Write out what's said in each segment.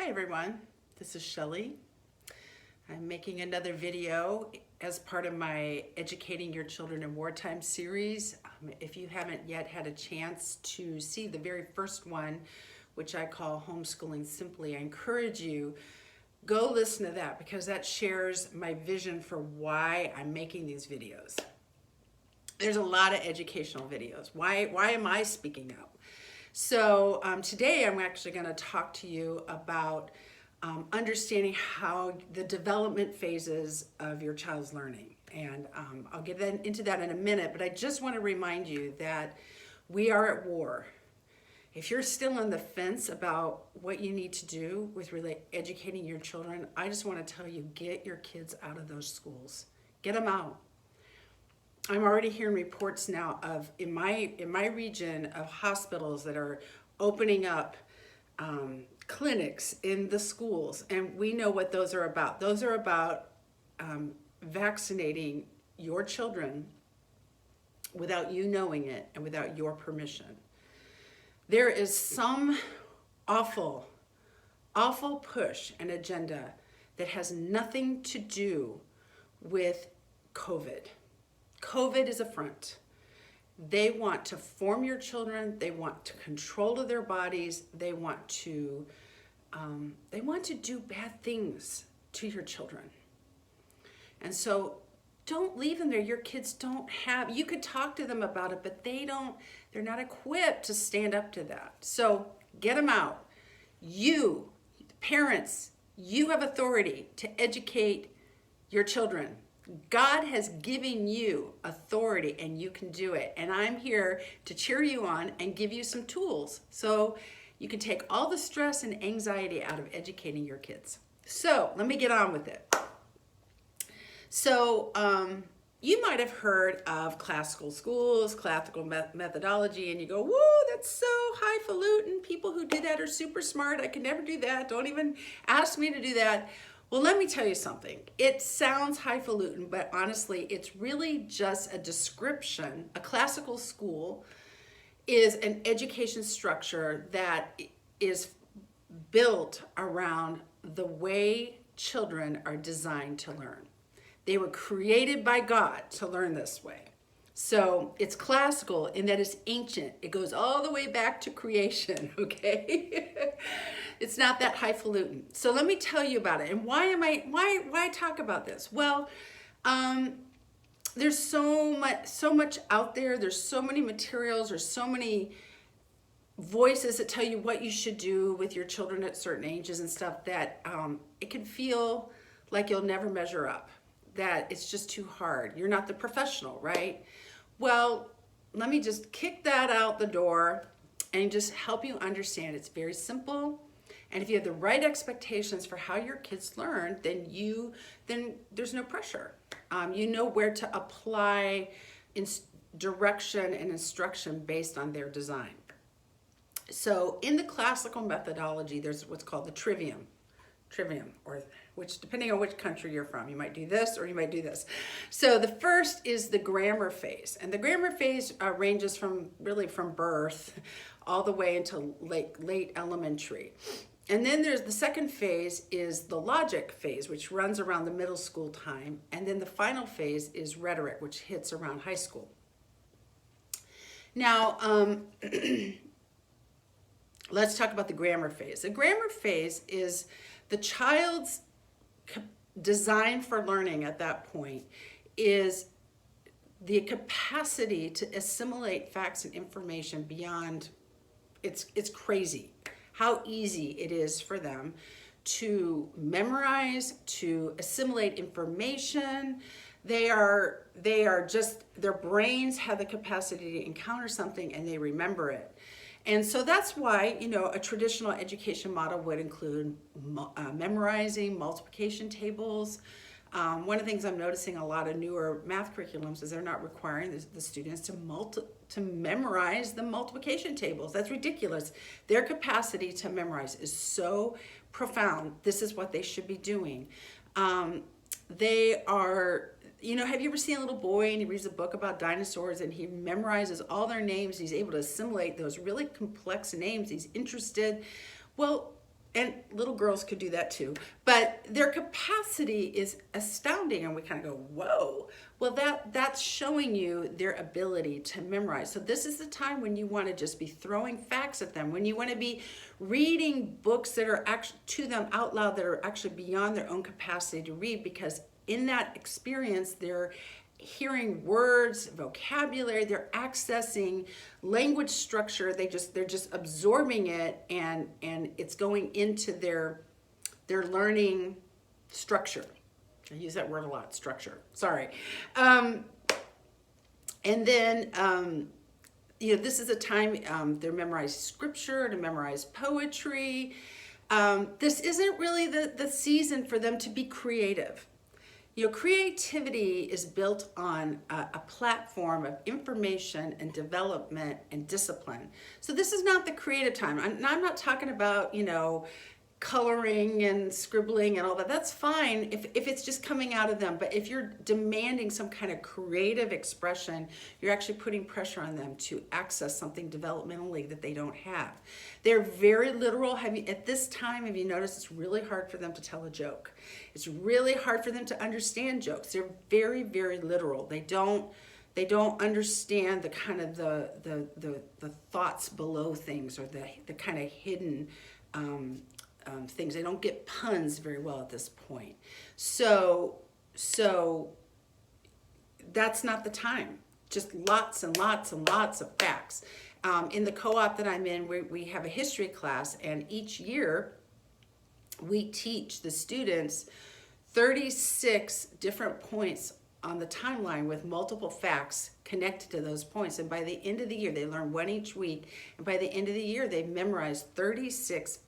Hi everyone, this is Shelly. I'm making another video as part of my Educating Your Children in Wartime series. If you haven't yet had a chance to see the very first one, which I call Homeschooling Simply, I encourage you, go listen to that because that shares my vision for why I'm making these videos. There's a lot of educational videos. Why am I speaking out? So today I'm actually going to talk to you about understanding how the development phases of your child's learning. And I'll get into that in a minute, but I just want to remind you that we are at war. If you're still on the fence about what you need to do with educating your children, I just want to tell you, get your kids out of those schools. Get them out. I'm already hearing reports now of, in my region, of hospitals that are opening up clinics in the schools, and we know what those are about. Those are about vaccinating your children without you knowing it and without your permission. There is some awful push and agenda that has nothing to do with COVID. COVID is a front. They want to form your children. They want to control their bodies. They want to do bad things to your children. And so don't leave them there. Your kids don't have, you could talk to them about it, but they're not equipped to stand up to that. So get them out. You, parents, you have authority to educate your children. God has given you authority and you can do it. And I'm here to cheer you on and give you some tools so you can take all the stress and anxiety out of educating your kids. So let me get on with it. So you might have heard of classical schools, classical methodology, and you go, whoa, that's so highfalutin. People who do that are super smart. I could never do that. Don't even ask me to do that. Well, let me tell you something. It sounds highfalutin, but honestly, it's really just a description. A classical school is an education structure that is built around the way children are designed to learn. They were created by God to learn this way. So it's classical in that it's ancient. It goes all the way back to creation, okay? It's not that highfalutin. So let me tell you about it. And why talk about this? Well, there's so much out there. There's so many materials. There's so many voices that tell you what you should do with your children at certain ages and stuff that it can feel like you'll never measure up, that it's just too hard. You're not the professional, right? Well, let me just kick that out the door and just help you understand it's very simple. And if you have the right expectations for how your kids learn, then there's no pressure. You know where to apply direction and instruction based on their design. So in the classical methodology, there's what's called the trivium, or which, depending on which country you're from, you might do this or you might do this. So the first is the grammar phase, and the grammar phase ranges from birth all the way until late elementary. And then there's the second phase is the logic phase, which runs around the middle school time, and then the final phase is rhetoric, which hits around high school. Now, let's talk about the grammar phase. The grammar phase is the child's design for learning at that point is the capacity to assimilate facts and information beyond, it's crazy how easy it is for them to memorize, to assimilate information. Their brains have the capacity to encounter something and they remember it. And so that's why, a traditional education model would include memorizing multiplication tables. One of the things I'm noticing a lot of newer math curriculums is they're not requiring the students to memorize the multiplication tables. That's ridiculous. Their capacity to memorize is so profound. This is what they should be doing. They are You know, have you ever seen a little boy and he reads a book about dinosaurs and he memorizes all their names? He's able to assimilate those really complex names. He's interested. Well, and little girls could do that too, but their capacity is astounding, and we kind of go, whoa. Well, that's showing you their ability to memorize. So this is the time when you want to just be throwing facts at them, when you want to be reading books that are actually to them out loud, that are actually beyond their own capacity to read, because in that experience, they're hearing words, vocabulary, they're accessing language structure, they're just absorbing it, and it's going into their learning structure. I use that word a lot, structure, sorry. And then this is a time they're memorizing scripture, to memorize poetry. This isn't really the season for them to be creative. Creativity is built on a platform of information and development and discipline. So this is not the creative time. I'm not talking about, coloring and scribbling and all that. That's fine if it's just coming out of them. But if you're demanding some kind of creative expression, you're actually putting pressure on them to access something developmentally that they don't have. They're very literal. At this time, have you noticed it's really hard for them to tell a joke? It's really hard for them to understand jokes. They're very, very literal. They don't understand the kind of the thoughts below things, or the kind of hidden things. They don't get puns very well at this point. So that's not the time. Just lots and lots and lots of facts. In the co-op that I'm in, we have a history class, and each year we teach the students 36 different points on the timeline with multiple facts connected to those points. And by the end of the year, they learn one each week. And by the end of the year, they've memorized 36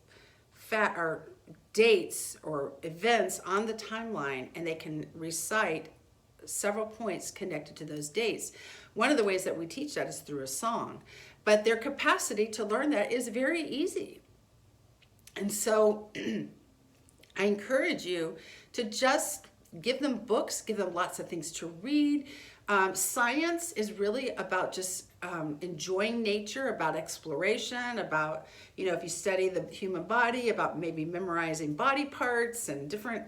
dates or events on the timeline, and they can recite several points connected to those dates. One of the ways that we teach that is through a song, but their capacity to learn that is very easy. And so I encourage you to just give them books, give them lots of things to read. Science is really about just enjoying nature, about exploration, about, if you study the human body, about maybe memorizing body parts and different,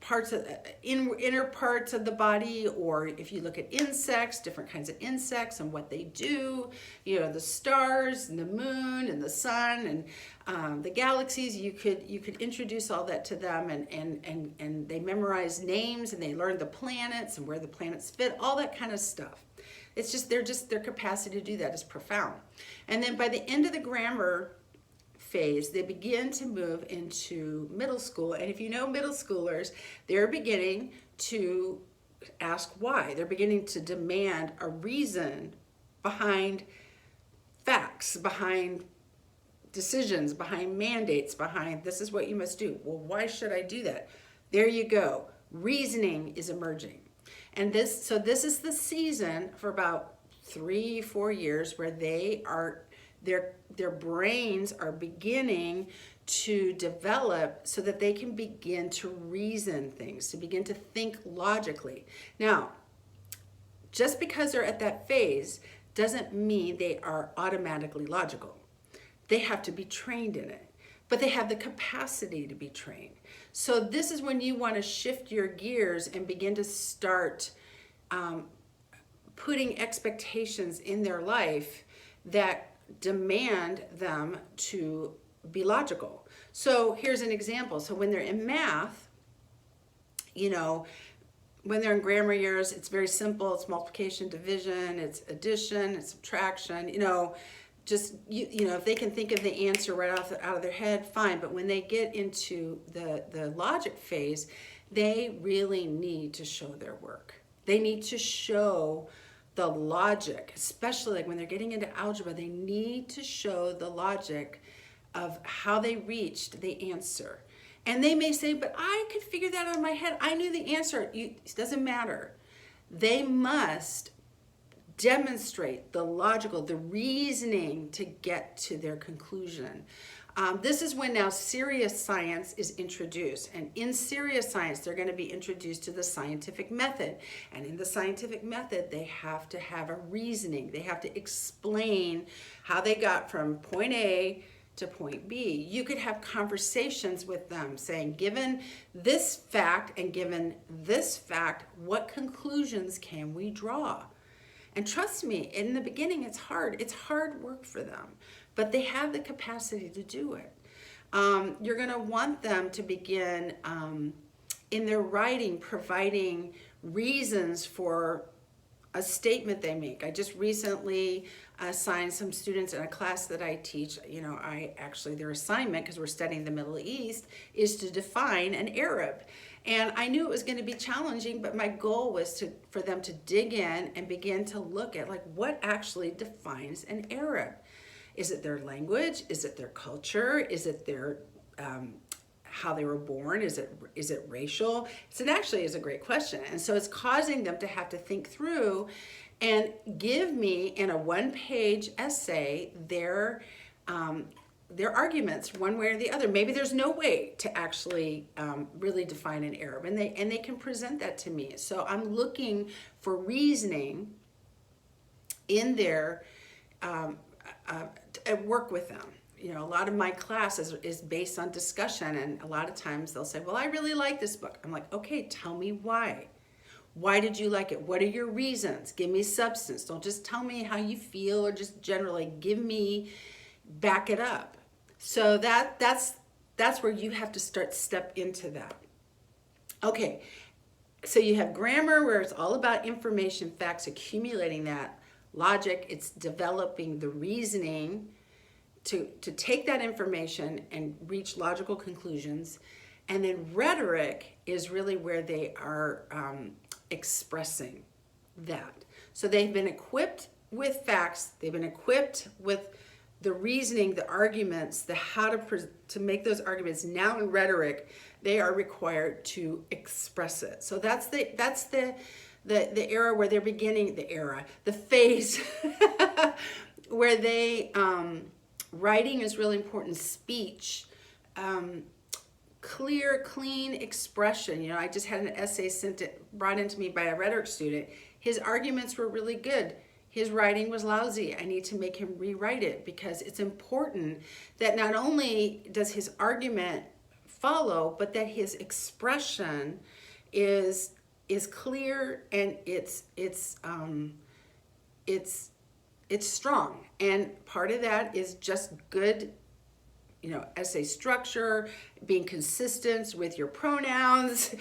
parts of inner parts of the body, or if you look at insects, different kinds of insects and what they do, the stars and the moon and the sun and the galaxies. You could introduce all that to them, and they memorize names, and they learn the planets and where the planets fit, all that kind of stuff. It's just their capacity to do that is profound. And then by the end of the grammar phase, they begin to move into middle school. And if you know middle schoolers, they're beginning to ask why. They're beginning to demand a reason behind facts, behind decisions, behind mandates, behind this is what you must do. Well, why should I do that? There you go. Reasoning is emerging. And this is the season for about 3-4 years where their brains are beginning to develop so that they can begin to reason things, to begin to think logically. Now, just because they're at that phase doesn't mean they are automatically logical. They have to be trained in it, but they have the capacity to be trained. So this is when you want to shift your gears and begin to start putting expectations in their life that demand them to be logical. So here's an example. So when they're in math, when they're in grammar years, it's very simple. It's multiplication, division, it's addition, it's subtraction, just, if they can think of the answer right out of their head, fine. But when they get into the logic phase, they really need to show their work. They need to show the logic, especially like when they're getting into algebra, they need to show the logic of how they reached the answer. And they may say, but I could figure that out in my head. I knew the answer. It doesn't matter. They must demonstrate the reasoning to get to their conclusion. This is when now serious science is introduced. And in serious science, they're going to be introduced to the scientific method. And in the scientific method, they have to have a reasoning. They have to explain how they got from point A to point B. You could have conversations with them saying, given this fact and given this fact, what conclusions can we draw? And trust me, in the beginning, it's hard. It's hard work for them, but they have the capacity to do it. You're going to want them to begin in their writing, providing reasons for a statement they make. I just recently assigned some students in a class that I teach, their assignment, because we're studying the Middle East, is to define an Arab. And I knew it was going to be challenging, but my goal was for them to dig in and begin to look at what actually defines an Arab. Is it their language? Is it their culture? Is it their how they were born? Is it racial? So it actually is a great question. And so it's causing them to have to think through and give me in a one-page essay their arguments one way or the other. Maybe there's no way to actually really define an Arab, and they can present that to me. So I'm looking for reasoning in their work with them. A lot of my class is based on discussion, and a lot of times they'll say, well, I really like this book. I'm like, okay, tell me why. Why did you like it? What are your reasons? Give me substance. Don't just tell me how you feel or just generally back it up. So that's where you have to step into that. Okay, so you have grammar, where it's all about information, facts, accumulating that. Logic, it's developing the reasoning to take that information and reach logical conclusions. And then rhetoric is really where they are expressing that. So they've been equipped with facts, they've been equipped with the reasoning, the arguments, the how to make those arguments. Now in rhetoric, they are required to express it. So that's the era where they're beginning, the phase where they, writing is really important, speech, clear, clean expression. I just had an essay brought into me by a rhetoric student. His arguments were really good. His writing was lousy. I need to make him rewrite it, because it's important that not only does his argument follow, but that his expression is clear and it's strong. And part of that is just good, essay structure, being consistent with your pronouns,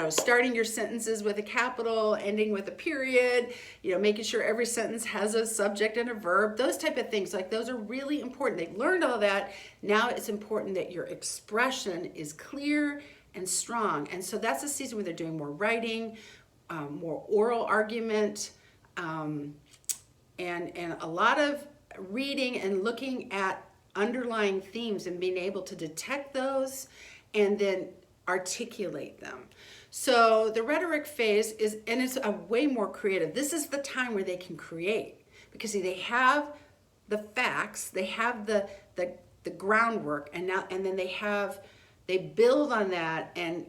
starting your sentences with a capital, ending with a period, making sure every sentence has a subject and a verb, those type of things. Those are really important. They've learned all that. Now it's important that your expression is clear and strong. And so that's a season where they're doing more writing, more oral argument, and a lot of reading and looking at underlying themes and being able to detect those and then articulate them. So the rhetoric phase it's a way more creative. This is the time where they can create, because they have the facts, they have the groundwork, and then they build on that and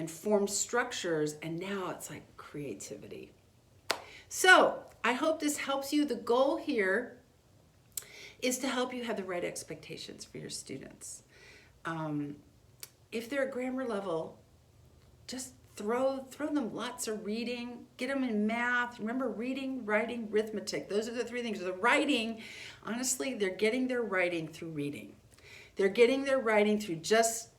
form structures, and now it's like creativity. So I hope this helps you. The goal here is to help you have the right expectations for your students. If they're at grammar level, just throw them lots of reading, get them in math. Remember, reading, writing, arithmetic. Those are the three things. The writing, honestly, they're getting their writing through reading. They're getting their writing through just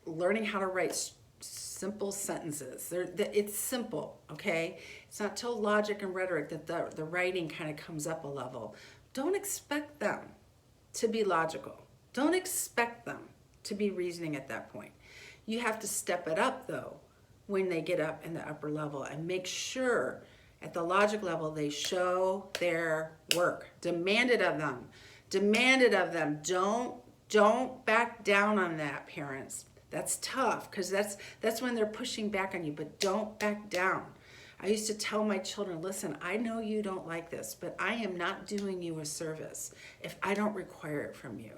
learning how to write simple sentences. It's simple, okay? It's not till logic and rhetoric that the writing kind of comes up a level. Don't expect them to be logical. Don't expect them to be reasoning at that point. You have to step it up, though, when they get up in the upper level, and make sure at the logic level they show their work. Demand it of them. Demand it of them. Don't back down on that, parents. That's tough, because that's when they're pushing back on you, but don't back down. I used to tell my children, listen, I know you don't like this, but I am not doing you a service if I don't require it from you.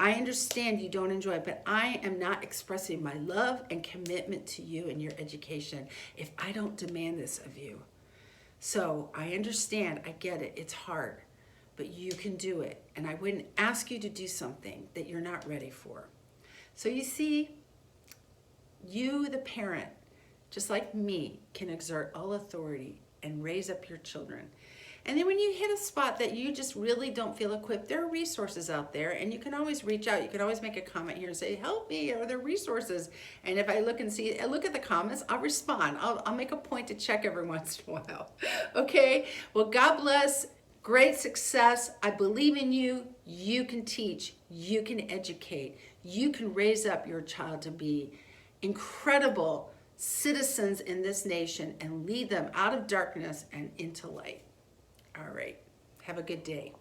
I understand you don't enjoy it, but I am not expressing my love and commitment to you and your education if I don't demand this of you. So I understand, I get it, it's hard, but you can do it. And I wouldn't ask you to do something that you're not ready for. So you see, you, the parent, just like me, can exert all authority and raise up your children. And then when you hit a spot that you just really don't feel equipped, there are resources out there, and you can always reach out. You can always make a comment here and say, help me, are there resources? And if I look and see, look at the comments, I'll respond. I'll make a point to check every once in a while. Okay, well, God bless, great success. I believe in you. You can teach, you can educate, you can raise up your child to be incredible citizens in this nation and lead them out of darkness and into light. All right. Have a good day.